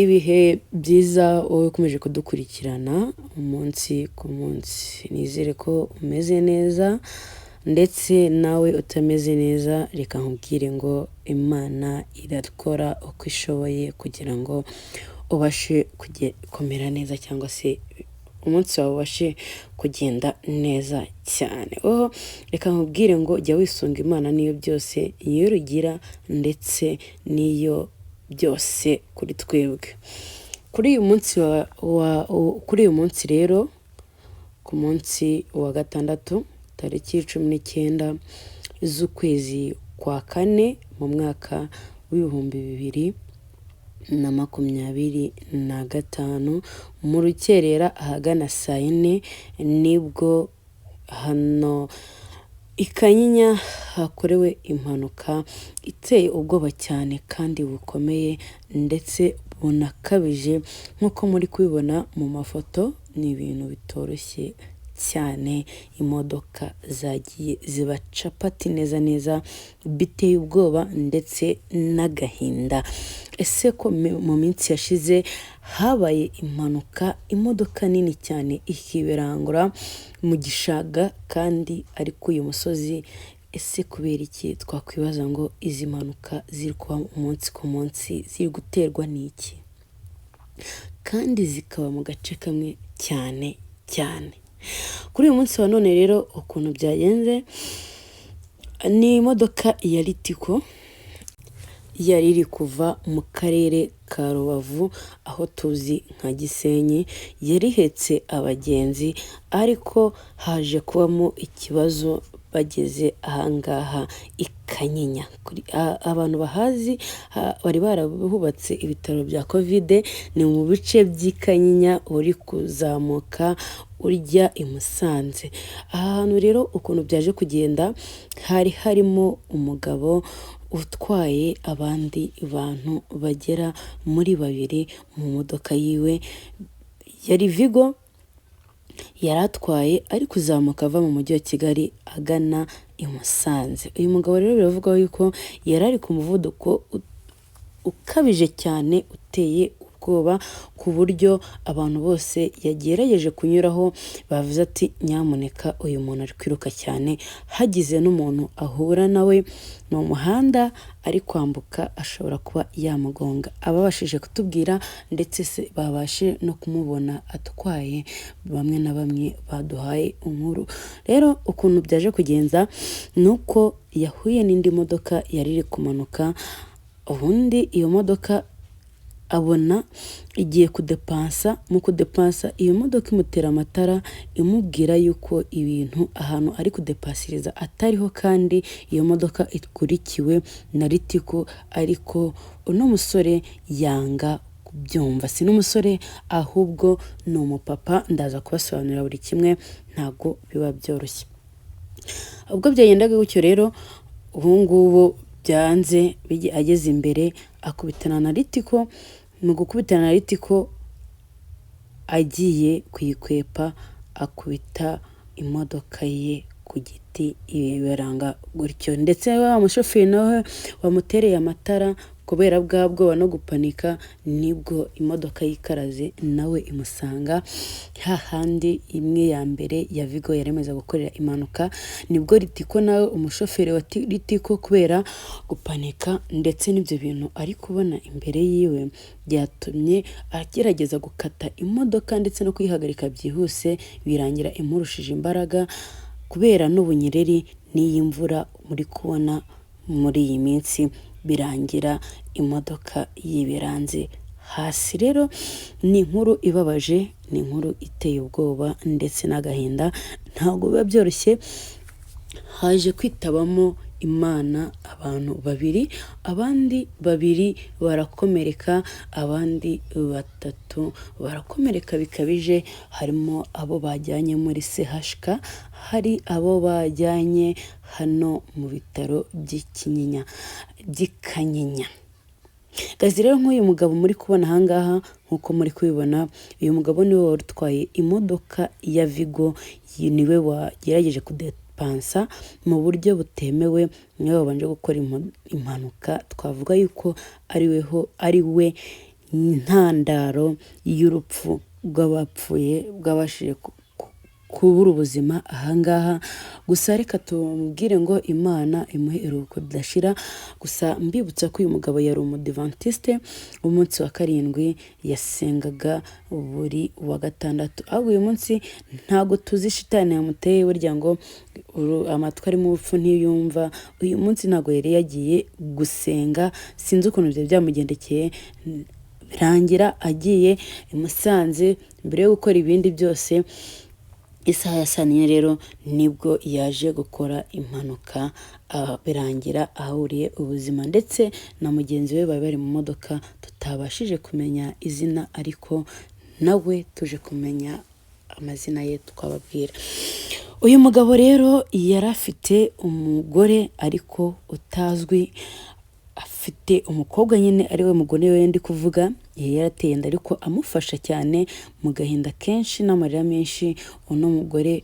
Ibihe byiza wowe ukomeje kudukurikirana umunsi ku munsi. Nizere ko umeze neza ndetse nawe utameze neza, reka nkubwire ngo Imana irakora uko ishoboye kugira ngo ubashe kumera neza cyangwa se umunsi wawe ubashe kugenda neza cyane. Reka nkubwire ngo jya wisunga Imana niyo byose, niyo rugira ndetse niyo byose kuri twebwe. Kuri uyu munsi rero, ku munsi wa gatandatu tariki 19 z'ukwezi kwa kane mu mwaka w'ibihumbi 2025 mu rukerera ahagana saa 4 nibwo hano i Kanyinya hakorewe impanuka iteye ubwoba cyane kandi bukomeye ndetse bunakabije. Nk'uko muri kubibona mu mafoto, ni ibintu bitoroshye cyane. Imodoka zagiye ziba capati neza neza, biteye ubwoba ndetse n'agahinda. Ese ko mu minsi yashize habaye impanuka, imodoka nini cyane ikiberangura mu gishanga kandi ariko uyu musozi, ese kubera iki? Twakwibaza ngo izi mpanuka ziri kuba umunsi ku munsi ziri guterwa n'iki, kandi zikaba mu gace kamwe cyane cyane. Kuri uyu munsi wa none rero ukuntu byagenze, ni imodoka ya Ritiko yari iri kuva mu karere ka Rubavu aho tuzi nka Gisenyi, yari ihetse abagenzi ariko haje kubamo ikibazo bageze ahangaha i Kanyinya. Abantu bahazi, bari barahubatse ibitaro bya Covid, ni mu bice by'i Kanyinya uri kuzamuka urya i Musanze. Aha hantu rero ukuntu byaje kugenda, hari harimo umugabo utwaye abandi bantu bagera muri 2 mu modoka yiwe yari Vigo, yari atwaye ari kuzamuka ava mu mujyi wa Kigali agana i Musanze. Uyu mugabo rero biravuga yuko yari ari ku muvuduko ukabije cyane uteye ubwoba, ku buryo abantu bose yagerageje kunyuraho bavuze ati nyamuneka uyu muntu ari kwiruka cyane, hagize n'umuntu ahura nawe mu muhanda ari kwambuka ashobora kuba yamugonga. Ababashije kutubwira ndetse se babashe no kumubona atwaye, bamwe na bamwe baduhaye inkuru. Rero ukuntu byaje kugenza ni uko yahuye n'indi modoka yari iri kumanuka, ubundi iyo modoka abona igiye kudepansa. Mu kudepansa iyo modoka imutera amatara imubwira yuko ibintu ahantu ari kudepasiriza atariho, kandi iyo modoka ikurikiwe na Ritiko, ariko uno musore yanga kubyumva. Si n'umusore ahubwo ni umupapa, ndaza kubasobanurira buri kimwe, ntago biba byoroshye. Ubwo byagendaga gutyo rero, ubu ngubu byanze ageze imbere akubitana na Ritiko. Mu gukubitana na Ritiko agiye kuyikwepa, akubita imodoka ye ku giti ibiberanga gutyo, ndetse wa mushoferi nawe wamutereye amatara kubera bwa bwoba no gupanika, nibwo imodoka yikaraze nawe imusanga hahandi imwe ya mbere ya Vigo yaremeza gukorera impanuka. Nibwo Ritiko nawe umushoferi wa Ritiko kubera gupanika ndetse n'ibyo bintu ari kubona imbere yiwe, byatumye agerageza gukata imodoka ndetse no kuyihagarika byihuse, birangira imurushije imbaraga kubera n'ubunyereri n'iyi mvura muri kubona muri iyi minsi, birangira imodoka yibiranze hasi. Rero ni inkuru ibabaje, ni inkuru iteye ubwoba ndetse n'agahinda, ntabwo biba byoroshye. Haje kwitabamo Imana abantu 2, abandi 2 barakomereka, abandi 3 barakomereka bikabije. Harimo abo bajyanye muri CHK, hari abo bajyanye hano mu bitaro by'i Kanyinya. Gazi rero nk'uyu mugabo muri kubona ahangaha, nk'uko muri kubibona, uyu mugabo niwe wari utwaye imodoka ya Vigo, niwe wagerageje kudepansa mu buryo butemewe, niwe wabanje gukora impanuka. Twavuga yuko ari we intandaro y'urupfu rw'abapfuye bwabashije kubura ubuzima ahangaha. Gusa reka tumubwire ngo Imana imuhe iruhuko ridashira. Gusa mbibutsa ko uyu mugabo yari umudivantiste umunsi wa karindwi, yasengaga buri wa gatandatu. Ahubwo uyu munsi ntago tuzi shitani yamuteye, burya ngo amatwi ari mu bupfu ntiyumva. Uyu munsi ntago yari yagiye gusenga, sinzi ukuntu ibyo byamugendekeye, birangira agiye i Musanze mbere yo gukora ibindi byose. Isaha ya saa 4 rero nibwo yaje gukora impanuka, birangira ahuriye ubuzima, ndetse na mugenzi we bari mu modoka tutabashije kumenya izina, ariko nawe tuje kumenya amazina ye tukababwira. Uyu mugabo rero yari afite umugore ariko utazwi, afite umukobwa nyine ari we mugore we ndi kuvuga. Yarateye inda ariko amufasha cyane mu gahinda kenshi n'amarira menshi. Uno mugore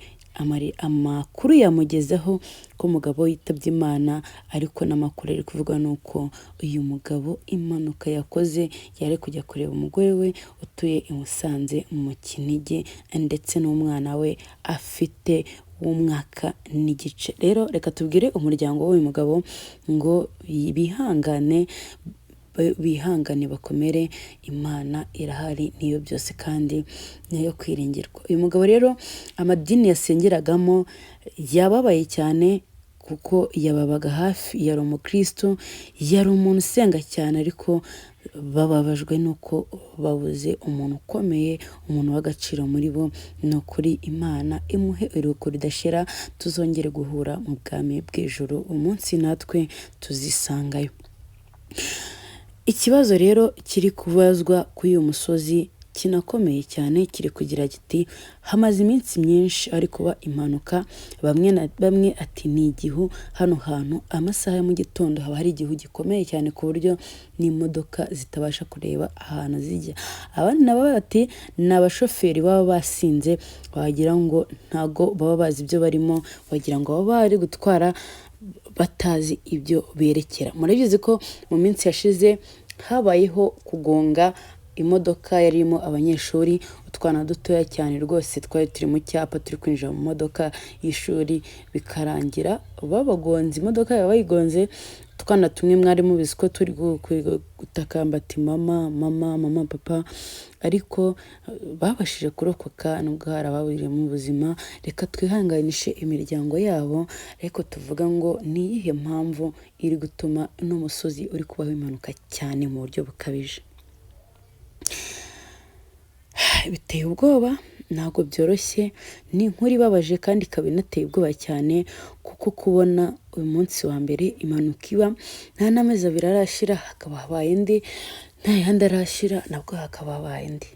amakuru yamugezeho ko umugabo yitabye Imana, ariko n'amakuru ari kuvuga nuko uyu mugabo impanuka yakoze yari kujya kureba umugore we utuye i Musanze mu Kinigi, ndetse n'umwana we afite w'umwaka n'igice. Rero reka tubwire umuryango w'uyu mugabo ngo bihangane bakomere, Imana irahari, niyo byose kandi niyo kwiringirwa. Uyu mugabo rero amadini yasengeragamo yababaye cyane, kuko yababaga hafi, yari umukristo, yari umuntu usenga cyane, ariko bababajwe nuko babuze umuntu ukomeye, umuntu w'agaciro muri bo. Ni ukuri Imana imuhe iruhuko ridashira, tuzongere guhura mu bwami bw'ijuru umunsi natwe tuzisangayo. Ikibazo rero kiri kubazwa kuri uyu musozi kinakomeye cyane, kiri kugira giti hamaze iminsi myinshi ari kuba impanuka. Bamwe ati ni igihu, hano hantu amasaha ya mu gitondo haba hari igihu gikomeye cyane ku buryo n'imodoka zitabasha kureba ahantu zijya. Abandi nabo bati ni abashoferi baba basinze, wagira ngo ntago baba bazi ibyo barimo, wagira ngo baba bari gutwara batazi ibyo berekera. Murabizi ko mu minsi yashize habayeho kugonga imodoka yarimo abanyeshuri, utwana dutoya cyane rwose, twari turi mu cyapa turi kwinjira mu modoka y'ishuri, bikarangira babagonze, imodoka yaba bayigonze. Utwana tumwe mwari mubizi ko turi gutakamba ati mama papa, ariko babashije kurokoka nubwo hari ababuriye mu buzima. Reka twihanganishe imiryango yabo, ariko tuvuga ngo ni iyihe mpamvu iri gutuma uno musozi uri kubaho impanuka cyane mu buryo bukabije. Biteye ubwoba, ntabwo byoroshye, ni inkuru ibabaje kandi ikaba inateye ubwoba cyane, kuko kubona uyu munsi wa mbere impanuka iba, nta n'amezi 2 arashira hakaba habaye indi, nta yandi arashira nabwo hakaba habaye indi.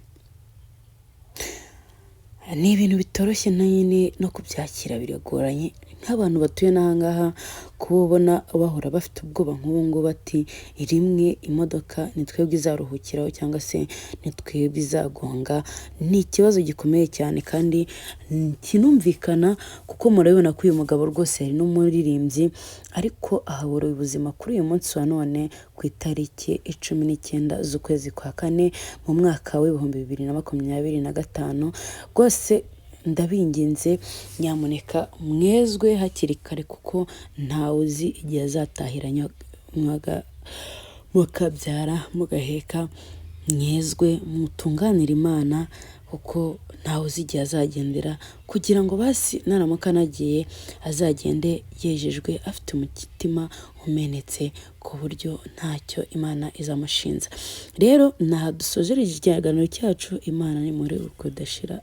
Ni ibintu bitoroshye nyine no kubyakira biragoranye. Nk'abantu batuye n'ahangaha kubona bahora bafite ubwoba nk'ubu ngubu, bati rimwe imodoka ni twebwe izaruhukiraho cyangwa se ni twebwe izagonga. Ni ikibazo gikomeye cyane kandi kinumvikana, kuko murabibona ko uyu mugabo rwose yari n'umuririmbyi, ariko ahabura ubuzima kuri uyu munsi wa none ku itariki 19 z'ukwezi kwa 4 mu mwaka w'2025. Rwose ndabinginze nyamuneka mwezwe hakiri kare, kuko ntawe uzi igihe azatahiranya mukabyara mugaheka. Mwezwe mutunganira Imana, kuko ntawe uzi igihe azagendera, kugira ngo basi naramuka anagiye azagende yejejwe, afite umutima umenetse, ku buryo ntacyo Imana izamushinza. Rero naha dusojereje ikiganiro cyacu. Imana ni muri uko dashira.